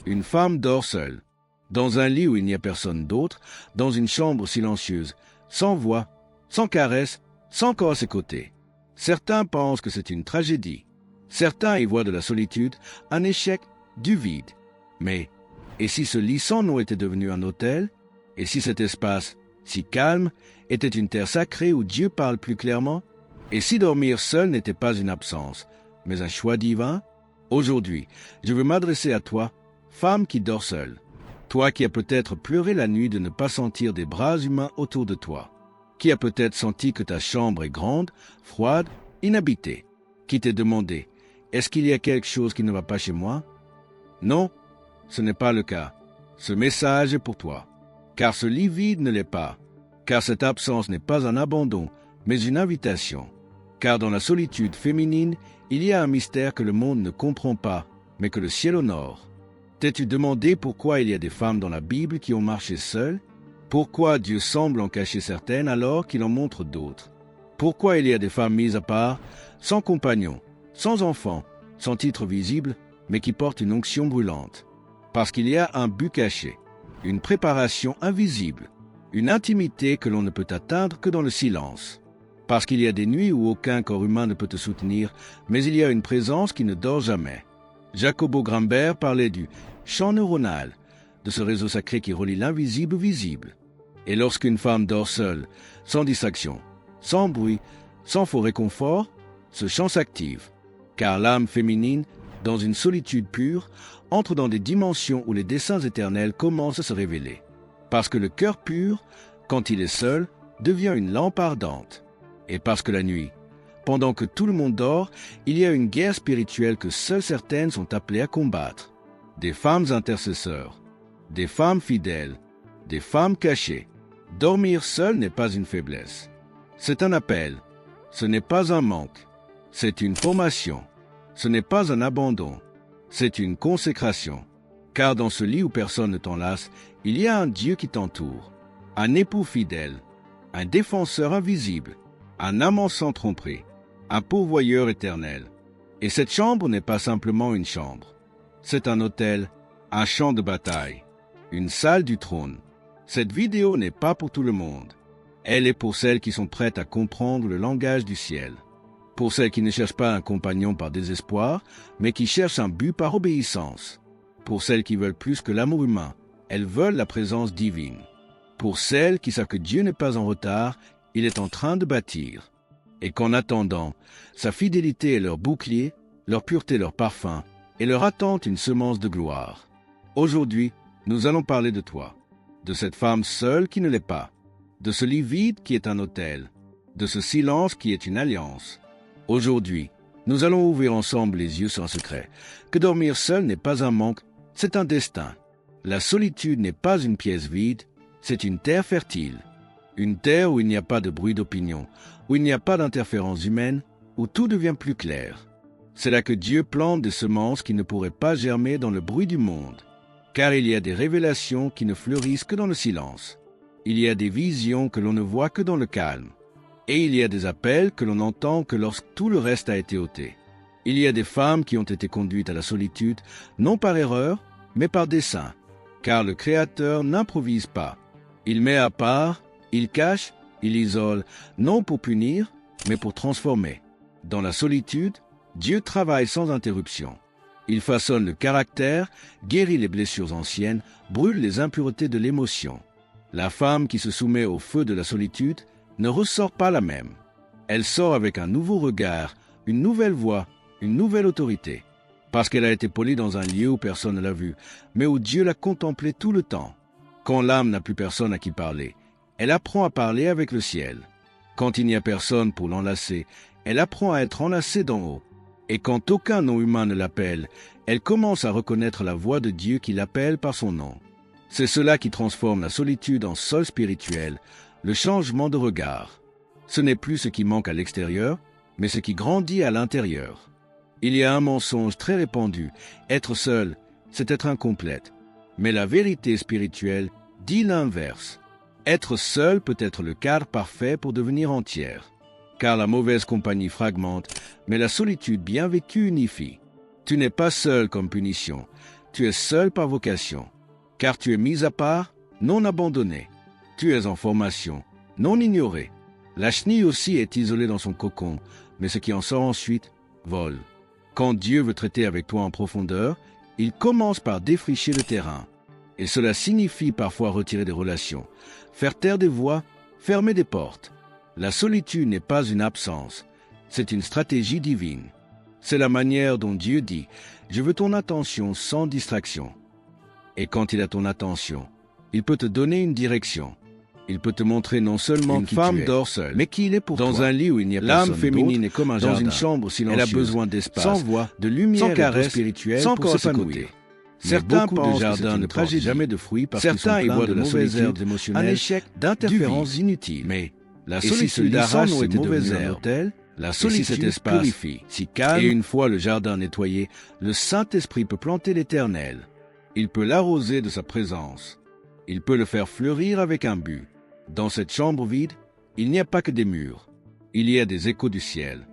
Une femme dort seule, dans un lit où il n'y a personne d'autre, dans une chambre silencieuse, sans voix, sans caresse, sans corps à ses côtés. Certains pensent que c'est une tragédie. Certains y voient de la solitude, un échec, du vide. Mais, et si ce lit sans nom était devenu un autel? Et si cet espace, si calme, était une terre sacrée où Dieu parle plus clairement? Et si dormir seul n'était pas une absence, mais un choix divin? Aujourd'hui, je veux m'adresser à toi, femme qui dort seule. Toi qui as peut-être pleuré la nuit de ne pas sentir des bras humains autour de toi. Qui a peut-être senti que ta chambre est grande, froide, inhabitée. Qui t'est demandé, est-ce qu'il y a quelque chose qui ne va pas chez moi? Non, ce n'est pas le cas. Ce message est pour toi. Car ce lit vide ne l'est pas. Car cette absence n'est pas un abandon, mais une invitation. Car dans la solitude féminine, il y a un mystère que le monde ne comprend pas, mais que le ciel honore. T'es-tu demandé pourquoi il y a des femmes dans la Bible qui ont marché seules? Pourquoi Dieu semble en cacher certaines alors qu'il en montre d'autres? Pourquoi il y a des femmes mises à part, sans compagnon, sans enfant, sans titre visible, mais qui portent une onction brûlante? Parce qu'il y a un but caché, une préparation invisible, une intimité que l'on ne peut atteindre que dans le silence. Parce qu'il y a des nuits où aucun corps humain ne peut te soutenir, mais il y a une présence qui ne dort jamais. Jacobo Grambert parlait du champ neuronal, de ce réseau sacré qui relie l'invisible au visible. Et lorsqu'une femme dort seule, sans distraction, sans bruit, sans faux réconfort, ce champ s'active. Car l'âme féminine, dans une solitude pure, entre dans des dimensions où les desseins éternels commencent à se révéler. Parce que le cœur pur, quand il est seul, devient une lampe ardente. Et parce que la nuit, pendant que tout le monde dort, il y a une guerre spirituelle que seules certaines sont appelées à combattre. Des femmes intercesseurs, des femmes fidèles, des femmes cachées. Dormir seul n'est pas une faiblesse. C'est un appel. Ce n'est pas un manque. C'est une formation. Ce n'est pas un abandon. C'est une consécration. Car dans ce lit où personne ne t'enlace, il y a un Dieu qui t'entoure. Un époux fidèle. Un défenseur invisible. Un amant sans tromperie. Un pourvoyeur éternel. Et cette chambre n'est pas simplement une chambre. C'est un hôtel, un champ de bataille, une salle du trône. Cette vidéo n'est pas pour tout le monde. Elle est pour celles qui sont prêtes à comprendre le langage du ciel. Pour celles qui ne cherchent pas un compagnon par désespoir, mais qui cherchent un but par obéissance. Pour celles qui veulent plus que l'amour humain, elles veulent la présence divine. Pour celles qui savent que Dieu n'est pas en retard, il est en train de bâtir. Et qu'en attendant, sa fidélité est leur bouclier, leur pureté leur parfum, et leur attente une semence de gloire. Aujourd'hui, nous allons parler de toi, de cette femme seule qui ne l'est pas, de ce lit vide qui est un autel, de ce silence qui est une alliance. Aujourd'hui, nous allons ouvrir ensemble les yeux sur un secret, que dormir seul n'est pas un manque, c'est un destin. La solitude n'est pas une pièce vide, c'est une terre fertile. Une terre où il n'y a pas de bruit d'opinion, où il n'y a pas d'interférence humaine, où tout devient plus clair. C'est là que Dieu plante des semences qui ne pourraient pas germer dans le bruit du monde. Car il y a des révélations qui ne fleurissent que dans le silence. Il y a des visions que l'on ne voit que dans le calme. Et il y a des appels que l'on n'entend que lorsque tout le reste a été ôté. Il y a des femmes qui ont été conduites à la solitude, non par erreur, mais par dessein. Car le Créateur n'improvise pas. Il met à part, il cache, il isole, non pour punir, mais pour transformer. Dans la solitude, Dieu travaille sans interruption. Il façonne le caractère, guérit les blessures anciennes, brûle les impuretés de l'émotion. La femme qui se soumet au feu de la solitude ne ressort pas la même. Elle sort avec un nouveau regard, une nouvelle voix, une nouvelle autorité. Parce qu'elle a été polie dans un lieu où personne ne l'a vue, mais où Dieu l'a contemplée tout le temps. Quand l'âme n'a plus personne à qui parler, elle apprend à parler avec le ciel. Quand il n'y a personne pour l'enlacer, elle apprend à être enlacée d'en haut. Et quand aucun nom humain ne l'appelle, elle commence à reconnaître la voix de Dieu qui l'appelle par son nom. C'est cela qui transforme la solitude en sol spirituel, le changement de regard. Ce n'est plus ce qui manque à l'extérieur, mais ce qui grandit à l'intérieur. Il y a un mensonge très répandu, être seul, c'est être incomplète. Mais la vérité spirituelle dit l'inverse. Être seul peut être le cadre parfait pour devenir entière. Car la mauvaise compagnie fragmente, mais la solitude bien vécue unifie. Tu n'es pas seul comme punition. Tu es seul par vocation, car tu es mis à part, non abandonné. Tu es en formation, non ignoré. La chenille aussi est isolée dans son cocon, mais ce qui en sort ensuite vole. Quand Dieu veut traiter avec toi en profondeur, il commence par défricher le terrain. Et cela signifie parfois retirer des relations, faire taire des voix, fermer des portes. La solitude n'est pas une absence, c'est une stratégie divine. C'est la manière dont Dieu dit « Je veux ton attention sans distraction ». Et quand il a ton attention, il peut te donner une direction. Il peut te montrer non seulement une femme dort seule, mais qui il est pour toi. Dans un lit où il n'y a personne d'autre, l'âme féminine est comme un jardin. Dans une chambre silencieuse, elle a besoin d'espace, sans voix, de lumière, sans caresse spirituelle, sans pour s'épanouir. Certains pensent que jardin ne portent jamais de fruits parce qu'ils sont pleins de mauvaises herbes émotionnelles, un échec d'interférences inutiles. Mais la solitude arrache ces mauvaises herbes. La solitude purifie, si calme, et une fois le jardin nettoyé, le Saint-Esprit peut planter l'Éternel. Il peut l'arroser de sa présence. Il peut le faire fleurir avec un but. Dans cette chambre vide, il n'y a pas que des murs. Il y a des échos du ciel.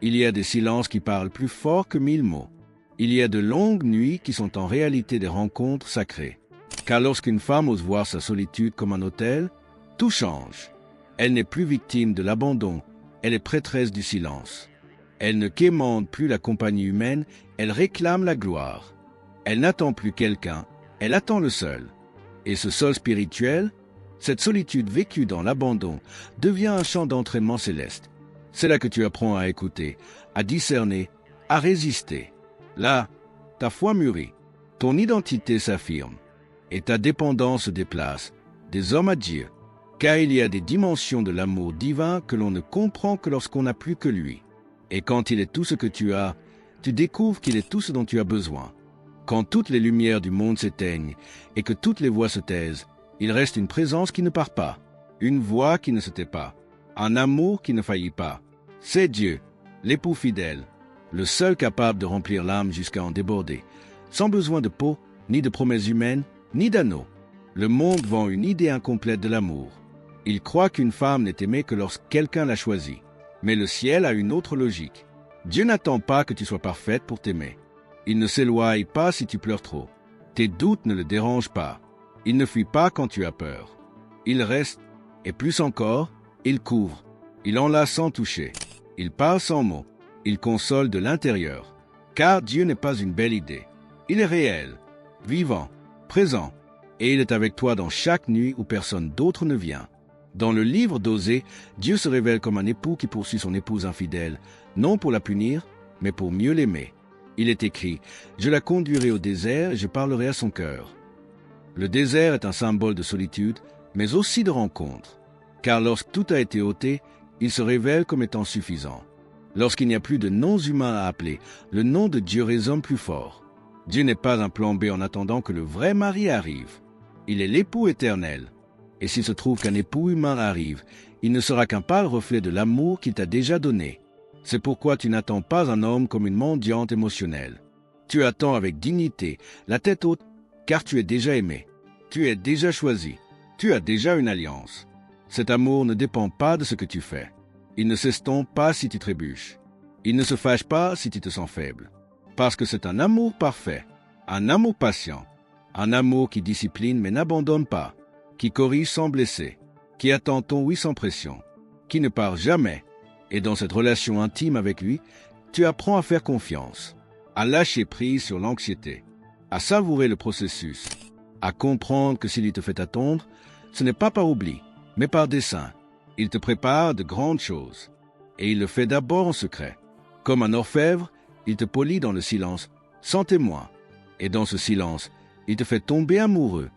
Il y a des silences qui parlent plus fort que 1000 mots. Il y a de longues nuits qui sont en réalité des rencontres sacrées. Car lorsqu'une femme ose voir sa solitude comme un autel, tout change. Elle n'est plus victime de l'abandon, elle est prêtresse du silence. Elle ne quémande plus la compagnie humaine, elle réclame la gloire. Elle n'attend plus quelqu'un, elle attend le seul. Et ce sol spirituel, cette solitude vécue dans l'abandon, devient un champ d'entraînement céleste. C'est là que tu apprends à écouter, à discerner, à résister. Là, ta foi mûrit, ton identité s'affirme, et ta dépendance se déplace, des hommes à Dieu, car il y a des dimensions de l'amour divin que l'on ne comprend que lorsqu'on n'a plus que lui. Et quand il est tout ce que tu as, tu découvres qu'il est tout ce dont tu as besoin. Quand toutes les lumières du monde s'éteignent et que toutes les voix se taisent, il reste une présence qui ne part pas, une voix qui ne se tait pas, un amour qui ne faillit pas. C'est Dieu, l'époux fidèle, le seul capable de remplir l'âme jusqu'à en déborder, sans besoin de peau, ni de promesses humaines, ni d'anneaux. Le monde vend une idée incomplète de l'amour. Il croit qu'une femme n'est aimée que lorsque quelqu'un l'a choisie. Mais le ciel a une autre logique. Dieu n'attend pas que tu sois parfaite pour t'aimer. Il ne s'éloigne pas si tu pleures trop. Tes doutes ne le dérangent pas. Il ne fuit pas quand tu as peur. Il reste, et plus encore, il couvre. Il enlace sans toucher. Il parle sans mots. Il console de l'intérieur. Car Dieu n'est pas une belle idée. Il est réel, vivant, présent. Et il est avec toi dans chaque nuit où personne d'autre ne vient. Dans le livre d'Osée, Dieu se révèle comme un époux qui poursuit son épouse infidèle, non pour la punir, mais pour mieux l'aimer. Il est écrit « Je la conduirai au désert et je parlerai à son cœur ». Le désert est un symbole de solitude, mais aussi de rencontre. Car lorsque tout a été ôté, il se révèle comme étant suffisant. Lorsqu'il n'y a plus de noms humains à appeler, le nom de Dieu résonne plus fort. Dieu n'est pas un plan B en attendant que le vrai mari arrive. Il est l'époux éternel. Et s'il se trouve qu'un époux humain arrive, il ne sera qu'un pâle reflet de l'amour qu'il t'a déjà donné. C'est pourquoi tu n'attends pas un homme comme une mendiante émotionnelle. Tu attends avec dignité, la tête haute, car tu es déjà aimé. Tu es déjà choisi. Tu as déjà une alliance. Cet amour ne dépend pas de ce que tu fais. Il ne s'estompe pas si tu trébuches. Il ne se fâche pas si tu te sens faible. Parce que c'est un amour parfait, un amour patient, un amour qui discipline mais n'abandonne pas, qui corrige sans blesser, qui attend ton oui sans pression, qui ne part jamais. Et dans cette relation intime avec lui, tu apprends à faire confiance, à lâcher prise sur l'anxiété, à savourer le processus, à comprendre que s'il te fait attendre, ce n'est pas par oubli, mais par dessein. Il te prépare de grandes choses, et il le fait d'abord en secret. Comme un orfèvre, il te polit dans le silence, sans témoin. Et dans ce silence, il te fait tomber amoureux,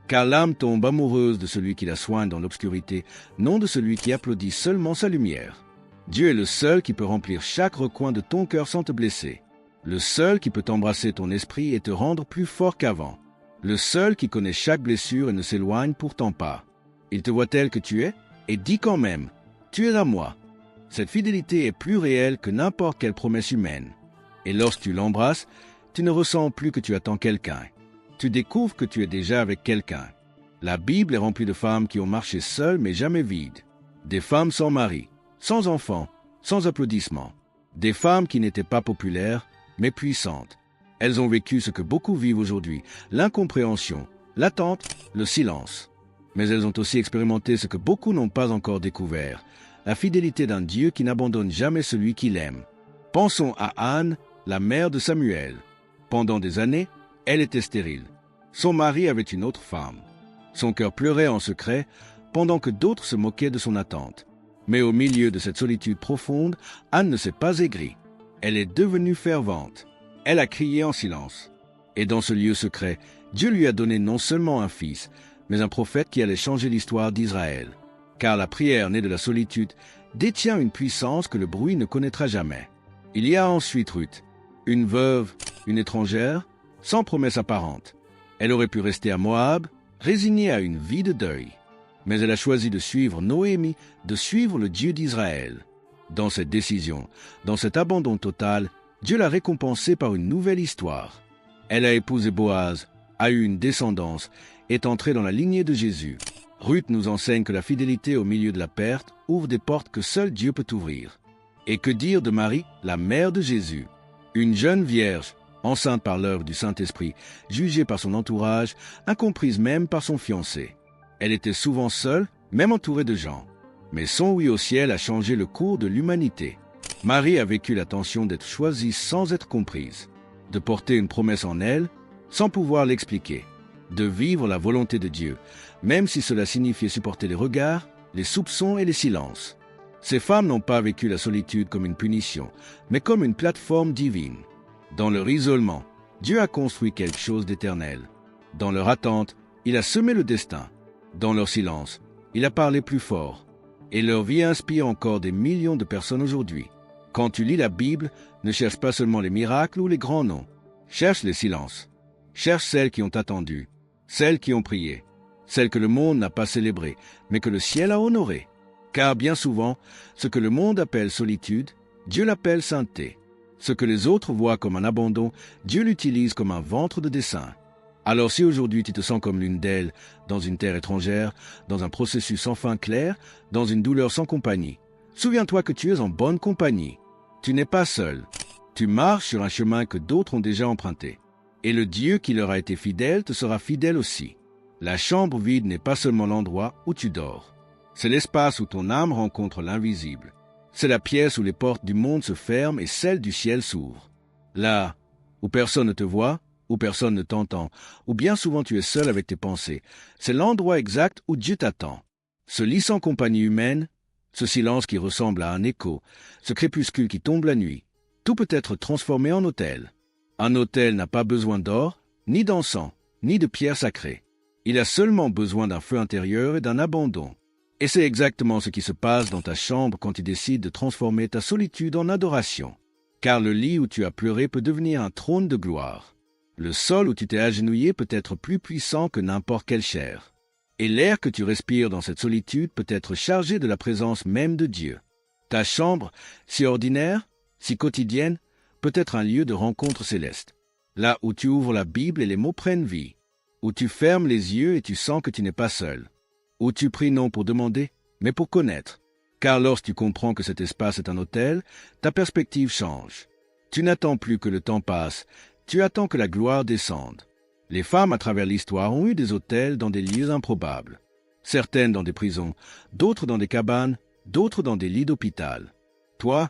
car l'âme tombe amoureuse de celui qui la soigne dans l'obscurité, non de celui qui applaudit seulement sa lumière. Dieu est le seul qui peut remplir chaque recoin de ton cœur sans te blesser, le seul qui peut embrasser ton esprit et te rendre plus fort qu'avant, le seul qui connaît chaque blessure et ne s'éloigne pourtant pas. Il te voit tel que tu es et dit quand même « Tu es à moi ». Cette fidélité est plus réelle que n'importe quelle promesse humaine. Et lorsque tu l'embrasses, tu ne ressens plus que tu attends quelqu'un. Tu découvres que tu es déjà avec quelqu'un. La Bible est remplie de femmes qui ont marché seules mais jamais vides. Des femmes sans mari, sans enfants, sans applaudissements. Des femmes qui n'étaient pas populaires, mais puissantes. Elles ont vécu ce que beaucoup vivent aujourd'hui, l'incompréhension, l'attente, le silence. Mais elles ont aussi expérimenté ce que beaucoup n'ont pas encore découvert, la fidélité d'un Dieu qui n'abandonne jamais celui qu'il aime. Pensons à Anne, la mère de Samuel. Pendant des années, elle était stérile. Son mari avait une autre femme. Son cœur pleurait en secret, pendant que d'autres se moquaient de son attente. Mais au milieu de cette solitude profonde, Anne ne s'est pas aigrie. Elle est devenue fervente. Elle a crié en silence. Et dans ce lieu secret, Dieu lui a donné non seulement un fils, mais un prophète qui allait changer l'histoire d'Israël. Car la prière née de la solitude détient une puissance que le bruit ne connaîtra jamais. Il y a ensuite Ruth, une veuve, une étrangère, sans promesse apparente. Elle aurait pu rester à Moab, résignée à une vie de deuil. Mais elle a choisi de suivre Noémie, de suivre le Dieu d'Israël. Dans cette décision, dans cet abandon total, Dieu l'a récompensée par une nouvelle histoire. Elle a épousé Boaz, a eu une descendance, est entrée dans la lignée de Jésus. Ruth nous enseigne que la fidélité au milieu de la perte ouvre des portes que seul Dieu peut ouvrir. Et que dire de Marie, la mère de Jésus? Une jeune vierge, enceinte par l'œuvre du Saint-Esprit, jugée par son entourage, incomprise même par son fiancé. Elle était souvent seule, même entourée de gens. Mais son oui au ciel a changé le cours de l'humanité. Marie a vécu la tension d'être choisie sans être comprise, de porter une promesse en elle sans pouvoir l'expliquer, de vivre la volonté de Dieu, même si cela signifiait supporter les regards, les soupçons et les silences. Ces femmes n'ont pas vécu la solitude comme une punition, mais comme une plateforme divine. Dans leur isolement, Dieu a construit quelque chose d'éternel. Dans leur attente, il a semé le destin. Dans leur silence, il a parlé plus fort. Et leur vie inspire encore des millions de personnes aujourd'hui. Quand tu lis la Bible, ne cherche pas seulement les miracles ou les grands noms. Cherche les silences. Cherche celles qui ont attendu, celles qui ont prié, celles que le monde n'a pas célébrées, mais que le ciel a honorées. Car bien souvent, ce que le monde appelle solitude, Dieu l'appelle sainteté. Ce que les autres voient comme un abandon, Dieu l'utilise comme un ventre de dessein. Alors si aujourd'hui tu te sens comme l'une d'elles, dans une terre étrangère, dans un processus sans fin clair, dans une douleur sans compagnie, souviens-toi que tu es en bonne compagnie. Tu n'es pas seul. Tu marches sur un chemin que d'autres ont déjà emprunté. Et le Dieu qui leur a été fidèle te sera fidèle aussi. La chambre vide n'est pas seulement l'endroit où tu dors. C'est l'espace où ton âme rencontre l'invisible. C'est la pièce où les portes du monde se ferment et celles du ciel s'ouvrent. Là, où personne ne te voit, où personne ne t'entend, où bien souvent tu es seul avec tes pensées, c'est l'endroit exact où Dieu t'attend. Ce lit sans compagnie humaine, ce silence qui ressemble à un écho, ce crépuscule qui tombe la nuit, tout peut être transformé en autel. Un autel n'a pas besoin d'or, ni d'encens, ni de pierres sacrées. Il a seulement besoin d'un feu intérieur et d'un abandon. Et c'est exactement ce qui se passe dans ta chambre quand tu décides de transformer ta solitude en adoration. Car le lit où tu as pleuré peut devenir un trône de gloire. Le sol où tu t'es agenouillé peut être plus puissant que n'importe quelle chair. Et l'air que tu respires dans cette solitude peut être chargé de la présence même de Dieu. Ta chambre, si ordinaire, si quotidienne, peut être un lieu de rencontre céleste. Là où tu ouvres la Bible et les mots prennent vie. Où tu fermes les yeux et tu sens que tu n'es pas seul. Où tu pries non pour demander, mais pour connaître. Car lorsque tu comprends que cet espace est un autel, ta perspective change. Tu n'attends plus que le temps passe, tu attends que la gloire descende. Les femmes à travers l'histoire ont eu des autels dans des lieux improbables. Certaines dans des prisons, d'autres dans des cabanes, d'autres dans des lits d'hôpital. Toi,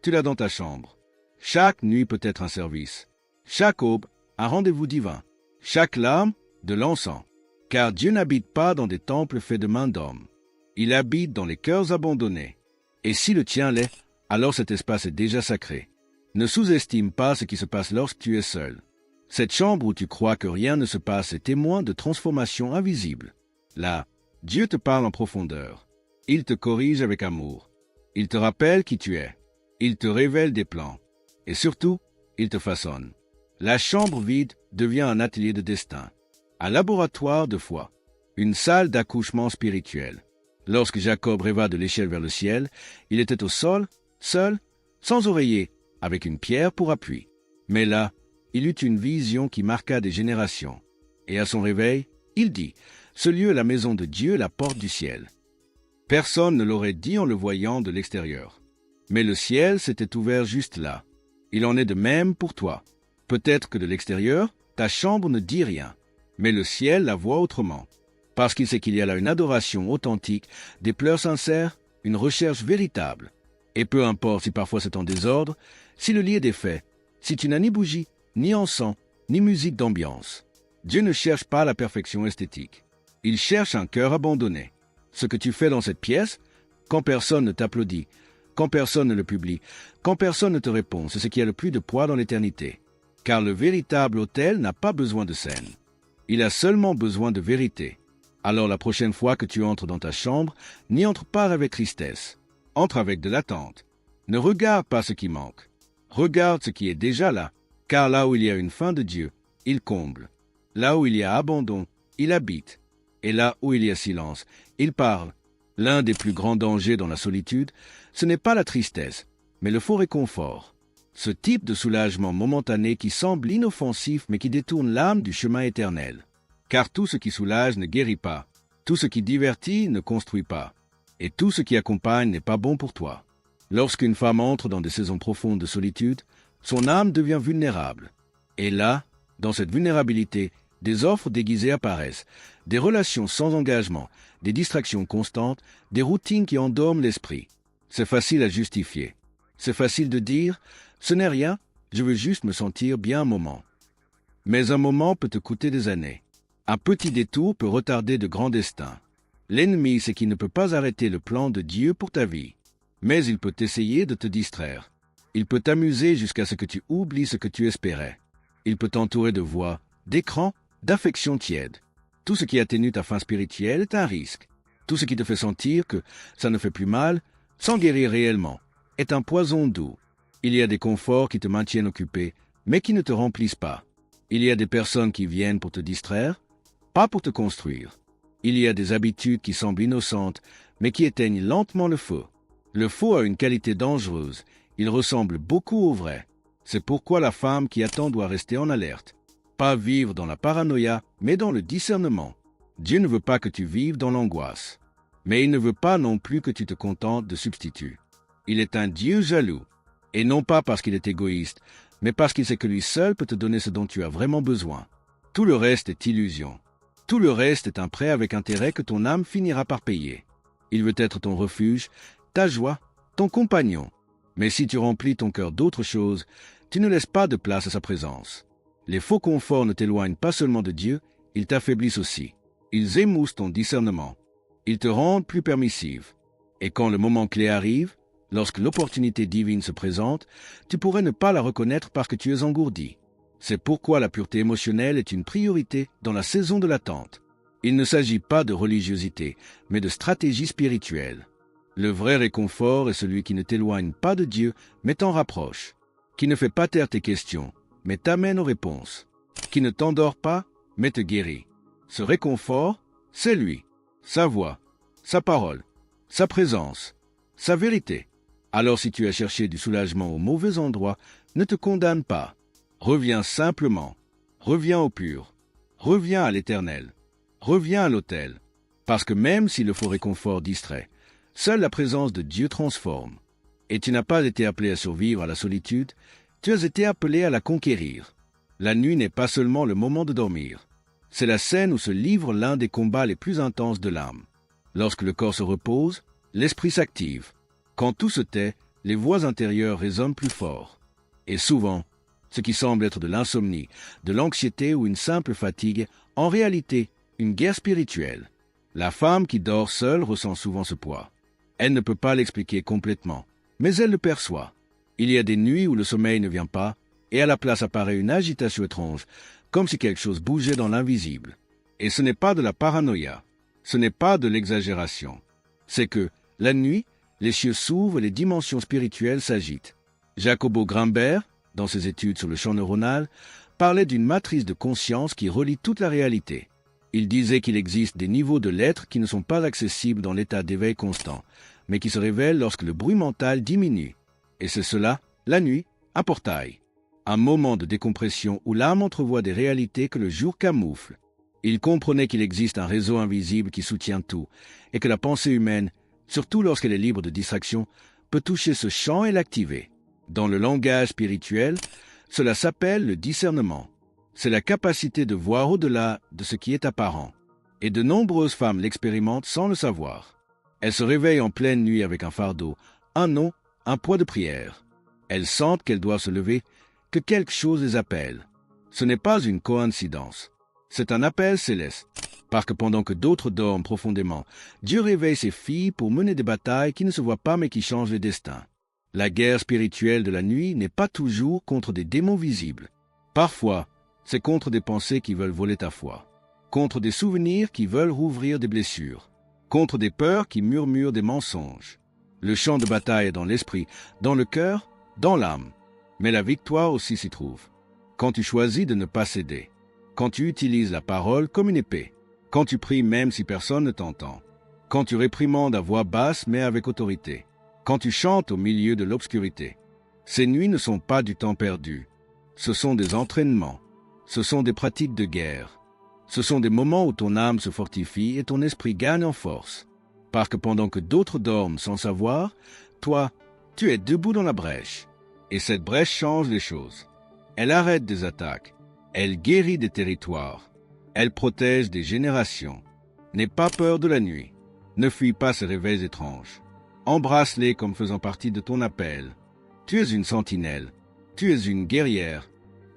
tu l'as dans ta chambre. Chaque nuit peut être un service. Chaque aube, un rendez-vous divin. Chaque larme, de l'encens. Car Dieu n'habite pas dans des temples faits de mains d'hommes. Il habite dans les cœurs abandonnés. Et si le tien l'est, alors cet espace est déjà sacré. Ne sous-estime pas ce qui se passe lorsque tu es seul. Cette chambre où tu crois que rien ne se passe est témoin de transformations invisibles. Là, Dieu te parle en profondeur. Il te corrige avec amour. Il te rappelle qui tu es. Il te révèle des plans. Et surtout, il te façonne. La chambre vide devient un atelier de destin. Un laboratoire de foi. Une salle d'accouchement spirituel. Lorsque Jacob rêva de l'échelle vers le ciel, il était au sol, seul, sans oreiller, avec une pierre pour appui. Mais là, il eut une vision qui marqua des générations. Et à son réveil, il dit, « Ce lieu est la maison de Dieu, la porte du ciel. » Personne ne l'aurait dit en le voyant de l'extérieur. Mais le ciel s'était ouvert juste là. Il en est de même pour toi. Peut-être que de l'extérieur, ta chambre ne dit rien, mais le ciel la voit autrement, parce qu'il sait qu'il y a là une adoration authentique, des pleurs sincères, une recherche véritable. Et peu importe si parfois c'est en désordre, si le lit est défait, si tu n'as ni bougie, ni encens, ni musique d'ambiance. Dieu ne cherche pas la perfection esthétique. Il cherche un cœur abandonné. Ce que tu fais dans cette pièce, quand personne ne t'applaudit, quand personne ne le publie, quand personne ne te répond, c'est ce qui a le plus de poids dans l'éternité. Car le véritable autel n'a pas besoin de scène. Il a seulement besoin de vérité. Alors la prochaine fois que tu entres dans ta chambre, n'y entre pas avec tristesse. Entre avec de l'attente. Ne regarde pas ce qui manque. Regarde ce qui est déjà là. Car là où il y a une fin de Dieu, il comble. Là où il y a abandon, il habite. Et là où il y a silence, il parle. L'un des plus grands dangers dans la solitude, ce n'est pas la tristesse, mais le faux réconfort. Ce type de soulagement momentané qui semble inoffensif mais qui détourne l'âme du chemin éternel. Car tout ce qui soulage ne guérit pas, tout ce qui divertit ne construit pas, et tout ce qui accompagne n'est pas bon pour toi. Lorsqu'une femme entre dans des saisons profondes de solitude, son âme devient vulnérable. Et là, dans cette vulnérabilité, des offres déguisées apparaissent, des relations sans engagement, des distractions constantes, des routines qui endorment l'esprit. C'est facile à justifier. C'est facile de dire « ce n'est rien, je veux juste me sentir bien un moment ». Mais un moment peut te coûter des années. Un petit détour peut retarder de grands destins. L'ennemi, c'est qu'il ne peut pas arrêter le plan de Dieu pour ta vie. Mais il peut essayer de te distraire. Il peut t'amuser jusqu'à ce que tu oublies ce que tu espérais. Il peut t'entourer de voix, d'écrans, d'affections tièdes. Tout ce qui atténue ta faim spirituelle est un risque. Tout ce qui te fait sentir que ça ne fait plus mal, sans guérir réellement, est un poison doux. Il y a des conforts qui te maintiennent occupé, mais qui ne te remplissent pas. Il y a des personnes qui viennent pour te distraire, pas pour te construire. Il y a des habitudes qui semblent innocentes, mais qui éteignent lentement le feu. Le faux a une qualité dangereuse. Il ressemble beaucoup au vrai. C'est pourquoi la femme qui attend doit rester en alerte. Pas vivre dans la paranoïa, mais dans le discernement. Dieu ne veut pas que tu vives dans l'angoisse. Mais il ne veut pas non plus que tu te contentes de substituts. Il est un Dieu jaloux. Et non pas parce qu'il est égoïste, mais parce qu'il sait que lui seul peut te donner ce dont tu as vraiment besoin. Tout le reste est illusion. Tout le reste est un prêt avec intérêt que ton âme finira par payer. Il veut être ton refuge, ta joie, ton compagnon. Mais si tu remplis ton cœur d'autre chose, tu ne laisses pas de place à sa présence. Les faux conforts ne t'éloignent pas seulement de Dieu, ils t'affaiblissent aussi. Ils émoussent ton discernement. Ils te rendent plus permissive. Et quand le moment clé arrive, lorsque l'opportunité divine se présente, tu pourrais ne pas la reconnaître parce que tu es engourdi. C'est pourquoi la pureté émotionnelle est une priorité dans la saison de l'attente. Il ne s'agit pas de religiosité, mais de stratégie spirituelle. Le vrai réconfort est celui qui ne t'éloigne pas de Dieu, mais t'en rapproche, qui ne fait pas taire tes questions, mais t'amène aux réponses, qui ne t'endort pas, mais te guérit. Ce réconfort, c'est lui, sa voix, sa parole, sa présence, sa vérité. Alors si tu as cherché du soulagement au mauvais endroit, ne te condamne pas. Reviens simplement, reviens au pur, reviens à l'Éternel, reviens à l'autel, parce que même si le faux réconfort distrait, seule la présence de Dieu transforme. Et tu n'as pas été appelé à survivre à la solitude, tu as été appelé à la conquérir. La nuit n'est pas seulement le moment de dormir. C'est la scène où se livre l'un des combats les plus intenses de l'âme. Lorsque le corps se repose, l'esprit s'active. Quand tout se tait, les voix intérieures résonnent plus fort. Et souvent, ce qui semble être de l'insomnie, de l'anxiété ou une simple fatigue, en réalité, une guerre spirituelle. La femme qui dort seule ressent souvent ce poids. Elle ne peut pas l'expliquer complètement, mais elle le perçoit. Il y a des nuits où le sommeil ne vient pas, et à la place apparaît une agitation étrange, comme si quelque chose bougeait dans l'invisible. Et ce n'est pas de la paranoïa, ce n'est pas de l'exagération. C'est que, la nuit, les cieux s'ouvrent et les dimensions spirituelles s'agitent. Jacobo Grimbert, dans ses études sur le champ neuronal, parlait d'une matrice de conscience qui relie toute la réalité. Il disait qu'il existe des niveaux de l'être qui ne sont pas accessibles dans l'état d'éveil constant, mais qui se révèlent lorsque le bruit mental diminue. Et c'est cela, la nuit, un portail. Un moment de décompression où l'âme entrevoit des réalités que le jour camoufle. Il comprenait qu'il existe un réseau invisible qui soutient tout, et que la pensée humaine, surtout lorsqu'elle est libre de distraction, peut toucher ce champ et l'activer. Dans le langage spirituel, Cela s'appelle le discernement. C'est la capacité de voir au-delà de ce qui est apparent. Et de nombreuses femmes l'expérimentent sans le savoir. Elles se réveillent en pleine nuit avec un fardeau, un nom, un poids de prière. Elles sentent qu'elles doivent se lever, que quelque chose les appelle. Ce n'est pas une coïncidence. C'est un appel céleste. Parce que pendant que d'autres dorment profondément, Dieu réveille ses filles pour mener des batailles qui ne se voient pas mais qui changent les destins. La guerre spirituelle de la nuit n'est pas toujours contre des démons visibles. Parfois, c'est contre des pensées qui veulent voler ta foi, contre des souvenirs qui veulent rouvrir des blessures, contre des peurs qui murmurent des mensonges. Le champ de bataille est dans l'esprit, dans le cœur, dans l'âme. Mais la victoire aussi s'y trouve. Quand tu choisis de ne pas céder, quand tu utilises la parole comme une épée, quand tu pries même si personne ne t'entend, quand tu réprimandes à voix basse mais avec autorité, quand tu chantes au milieu de l'obscurité. Ces nuits ne sont pas du temps perdu. Ce sont des entraînements. Ce sont des pratiques de guerre. Ce sont des moments où ton âme se fortifie et ton esprit gagne en force. Parce que pendant que d'autres dorment sans savoir, toi, tu es debout dans la brèche. Et cette brèche change les choses. Elle arrête des attaques. Elle guérit des territoires. Elle protège des générations. N'aie pas peur de la nuit. Ne fuis pas ces réveils étranges. Embrasse-les comme faisant partie de ton appel. Tu es une sentinelle. Tu es une guerrière.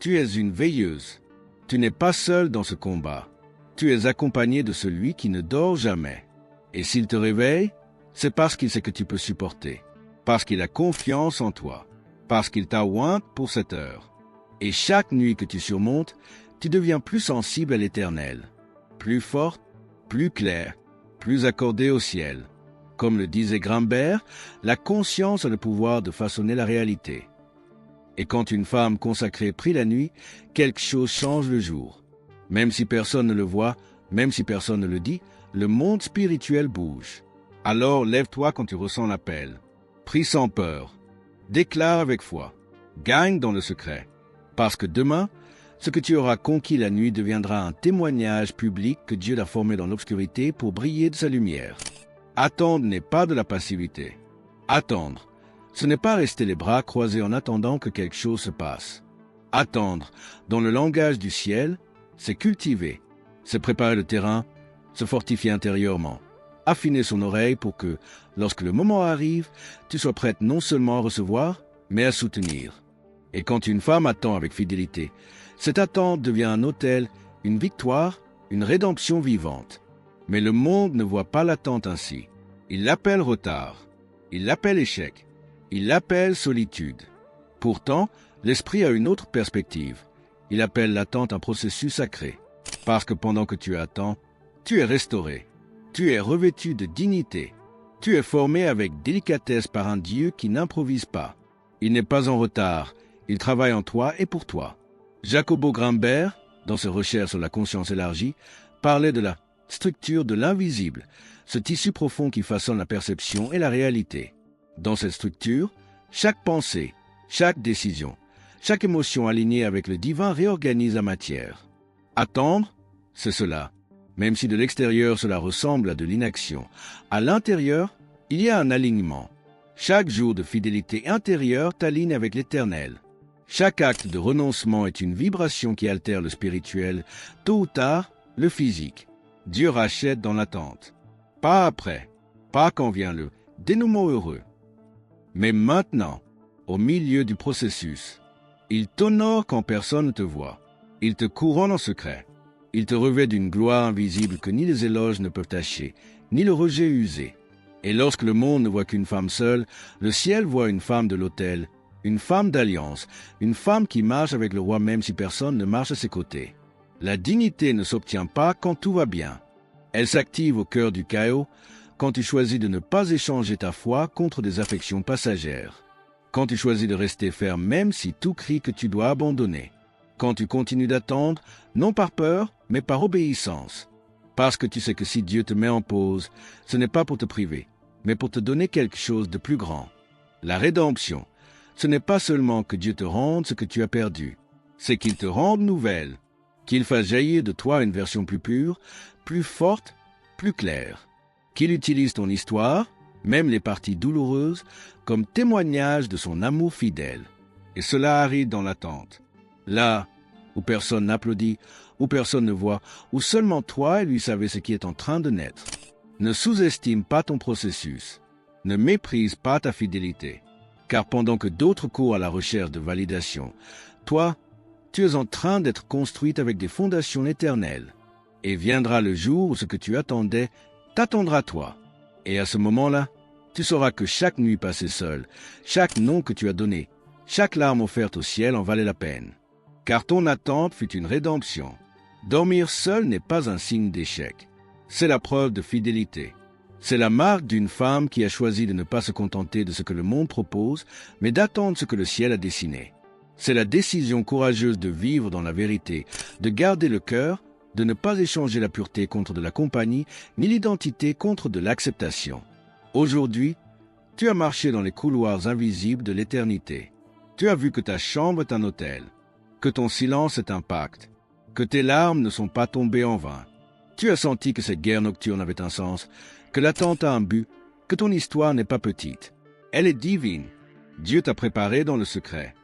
Tu es une veilleuse. Tu n'es pas seul dans ce combat. Tu es accompagné de celui qui ne dort jamais. Et s'il te réveille, c'est parce qu'il sait que tu peux supporter. Parce qu'il a confiance en toi. Parce qu'il t'a oint pour cette heure. Et chaque nuit que tu surmontes, tu deviens plus sensible à l'Éternel. Plus forte, plus claire, plus accordée au ciel. Comme le disait Grimbert, la conscience a le pouvoir de façonner la réalité. Et quand une femme consacrée prie la nuit, quelque chose change le jour. Même si personne ne le voit, même si personne ne le dit, le monde spirituel bouge. Alors lève-toi quand tu ressens l'appel. Prie sans peur. Déclare avec foi. Gagne dans le secret. Parce que demain, ce que tu auras conquis la nuit deviendra un témoignage public que Dieu a formé dans l'obscurité pour briller de sa lumière. Attendre n'est pas de la passivité. Attendre, ce n'est pas rester les bras croisés en attendant que quelque chose se passe. Attendre, dans le langage du ciel, c'est cultiver, c'est préparer le terrain, se fortifier intérieurement, affiner son oreille pour que, lorsque le moment arrive, tu sois prête non seulement à recevoir, mais à soutenir. Et quand une femme attend avec fidélité, cette attente devient un autel, une victoire, une rédemption vivante. Mais le monde ne voit pas l'attente ainsi. Il l'appelle retard, il l'appelle échec, il l'appelle solitude. Pourtant, l'esprit a une autre perspective. Il appelle l'attente un processus sacré. Parce que pendant que tu attends, tu es restauré, tu es revêtu de dignité, tu es formé avec délicatesse par un Dieu qui n'improvise pas. Il n'est pas en retard, il travaille en toi et pour toi. Jacobo Grimbert, dans ses recherches sur la conscience élargie, parlait de la structure de l'invisible, ce tissu profond qui façonne la perception et la réalité. Dans cette structure, chaque pensée, chaque décision, chaque émotion alignée avec le divin réorganise la matière. Attendre, c'est cela. Même si de l'extérieur cela ressemble à de l'inaction, à l'intérieur, il y a un alignement. Chaque jour de fidélité intérieure t'aligne avec l'Éternel. Chaque acte de renoncement est une vibration qui altère le spirituel, tôt ou tard, le physique. Dieu rachète dans l'attente. Pas après, pas quand vient le dénouement heureux. Mais maintenant, au milieu du processus, il t'honore quand personne ne te voit. Il te couronne en secret. Il te revêt d'une gloire invisible que ni les éloges ne peuvent tacher, ni le rejet user. Et lorsque le monde ne voit qu'une femme seule, le ciel voit une femme de l'autel, une femme d'alliance, une femme qui marche avec le roi même si personne ne marche à ses côtés. La dignité ne s'obtient pas quand tout va bien. Elle s'active au cœur du chaos quand tu choisis de ne pas échanger ta foi contre des affections passagères. Quand tu choisis de rester ferme même si tout crie que tu dois abandonner. Quand tu continues d'attendre, non par peur, mais par obéissance. Parce que tu sais que si Dieu te met en pause, ce n'est pas pour te priver, mais pour te donner quelque chose de plus grand. La rédemption, ce n'est pas seulement que Dieu te rende ce que tu as perdu, c'est qu'il te rende nouvelle, qu'il fasse jaillir de toi une version plus pure, plus forte, plus claire, qu'il utilise ton histoire, même les parties douloureuses, comme témoignage de son amour fidèle. Et cela arrive dans l'attente. Là où personne n'applaudit, où personne ne voit, où seulement toi et lui savez ce qui est en train de naître. Ne sous-estime pas ton processus. Ne méprise pas ta fidélité. Car pendant que d'autres courent à la recherche de validation, toi, tu es en train d'être construite avec des fondations éternelles. Et viendra le jour où ce que tu attendais t'attendra toi. Et à ce moment-là, tu sauras que chaque nuit passée seule, chaque nom que tu as donné, chaque larme offerte au ciel en valait la peine. Car ton attente fut une rédemption. Dormir seul n'est pas un signe d'échec. C'est la preuve de fidélité. C'est la marque d'une femme qui a choisi de ne pas se contenter de ce que le monde propose, mais d'attendre ce que le ciel a dessiné. C'est la décision courageuse de vivre dans la vérité, de garder le cœur, de ne pas échanger la pureté contre de la compagnie, ni l'identité contre de l'acceptation. Aujourd'hui, tu as marché dans les couloirs invisibles de l'éternité. Tu as vu que ta chambre est un autel, que ton silence est un pacte, que tes larmes ne sont pas tombées en vain. Tu as senti que cette guerre nocturne avait un sens, que l'attente a un but, que ton histoire n'est pas petite. Elle est divine. Dieu t'a préparé dans le secret.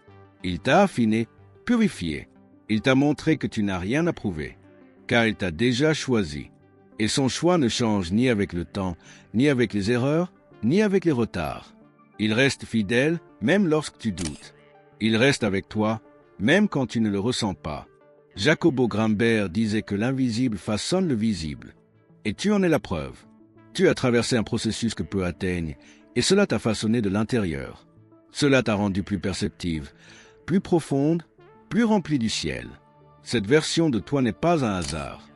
Il t'a affiné, purifié. Il t'a montré que tu n'as rien à prouver, car il t'a déjà choisi. Et son choix ne change ni avec le temps, ni avec les erreurs, ni avec les retards. Il reste fidèle même lorsque tu doutes. Il reste avec toi même quand tu ne le ressens pas. Jacobo Grimbert disait que l'invisible façonne le visible. Et tu en es la preuve. Tu as traversé un processus que peu atteignent, et cela t'a façonné de l'intérieur. Cela t'a rendu plus perceptive, plus profonde, plus remplie du ciel. Cette version de toi n'est pas un hasard.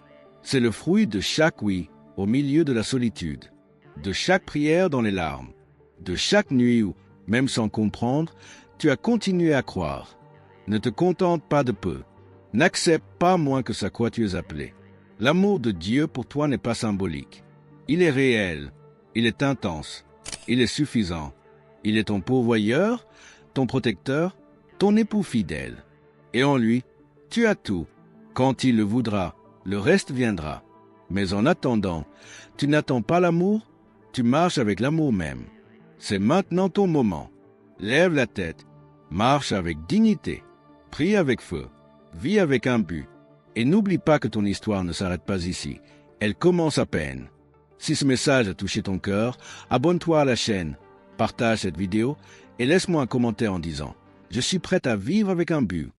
C'est le fruit de chaque oui au milieu de la solitude, de chaque prière dans les larmes, de chaque nuit où, même sans comprendre, tu as continué à croire. Ne te contente pas de peu. N'accepte pas moins que ce à quoi tu es appelé. L'amour de Dieu pour toi n'est pas symbolique. Il est réel, il est intense, il est suffisant. Il est ton pourvoyeur, ton protecteur, ton époux fidèle. Et en lui, tu as tout. Quand il le voudra, le reste viendra. Mais en attendant, tu n'attends pas l'amour, tu marches avec l'amour même. C'est maintenant ton moment. Lève la tête, marche avec dignité, prie avec feu, vis avec un but. Et n'oublie pas que ton histoire ne s'arrête pas ici. Elle commence à peine. Si ce message a touché ton cœur, abonne-toi à la chaîne, partage cette vidéo et laisse-moi un commentaire en disant « Je suis prête à vivre avec un but ».